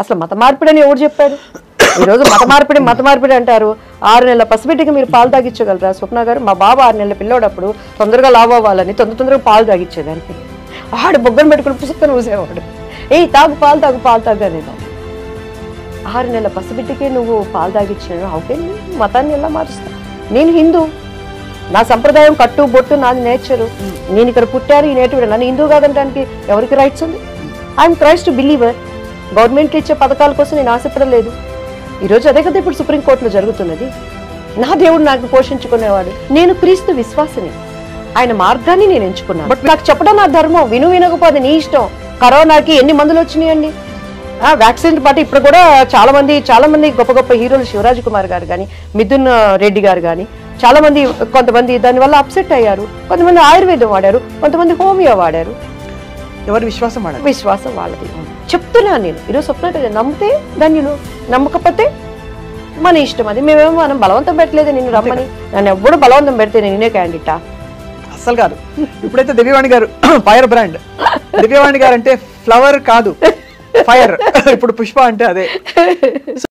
అసలు మత మార్పిడి అని ఎవరు చెప్పాడు? ఈరోజు మత మార్పిడి అంటారు. 6 నెలల పసిబిడ్డకి మీరు పాలు తాగించగలరా స్వప్న గారు? మా బాబు 6 నెలల పిల్లోడప్పుడు తొందరగా లావు అవ్వాలని తొందరగా పాలు తాగించేదాన్ని. ఆడు బొగ్గను పెట్టుకుని పుస్తకం ఊసేవాడు. తాగు పాలు తాగు అనేదాన్ని. 6 నెలల పసిబిడ్డకే నువ్వు పాలు తాగించినాడు. ఓకే, మతాన్ని ఎలా మారుస్తా? నేను హిందూ, నా సంప్రదాయం కట్టు బొట్టు నాది నేచరు. నేను ఇక్కడ పుట్టాను, ఈ నేటివిడ. నన్ను హిందూ కాదనడానికి ఎవరికి రైట్స్ ఉంది? I'm Christ believer. గవర్నమెంట్ ఇచ్చే పథకాల కోసం నేను ఆశపడలేదు. ఈరోజు అదే కదా ఇప్పుడు సుప్రీంకోర్టులో జరుగుతున్నది. నా దేవుడు నాకు పోషించుకునేవాడు. నేను క్రీస్తు విశ్వాసిని, ఆయన మార్గాన్ని నేను ఎంచుకున్నాను. బట్ నాకు చెప్పడం నా ధర్మం. వినకపోతే నీ ఇష్టం. కరోనాకి ఎన్ని మందులు వచ్చినాయండి? వ్యాక్సిన్ పాటు ఇప్పుడు కూడా చాలా మంది గొప్ప గొప్ప హీరోలు, శివరాజ్ కుమార్ గారు కానీ, మిథున్ రెడ్డి గారు కానీ, కొంతమంది దానివల్ల అప్సెట్ అయ్యారు. కొంతమంది ఆయుర్వేదం వాడారు, కొంతమంది హోమియో వాడారు. ఎవరి విశ్వాసం వాళ్ళది. చెప్తున్నాను నేను. ఈరోజు స్వప్న నమ్మితే ధన్యులు, నమ్మకపోతే మన ఇష్టం. అది మనం బలవంతం పెట్టలేదు నిన్ను రమ్మని. నన్ను ఎవ్వడు బలవంతం పెడితే నేనే క్యాండిడేటా? అస్సలు కాదు. ఇప్పుడైతే దివ్యవాణి గారు ఫైర్ బ్రాండ్. దివ్యవాణి గారు అంటే ఫ్లవర్ కాదు, ఫైర్. ఇప్పుడు పుష్ప అంటే అదే.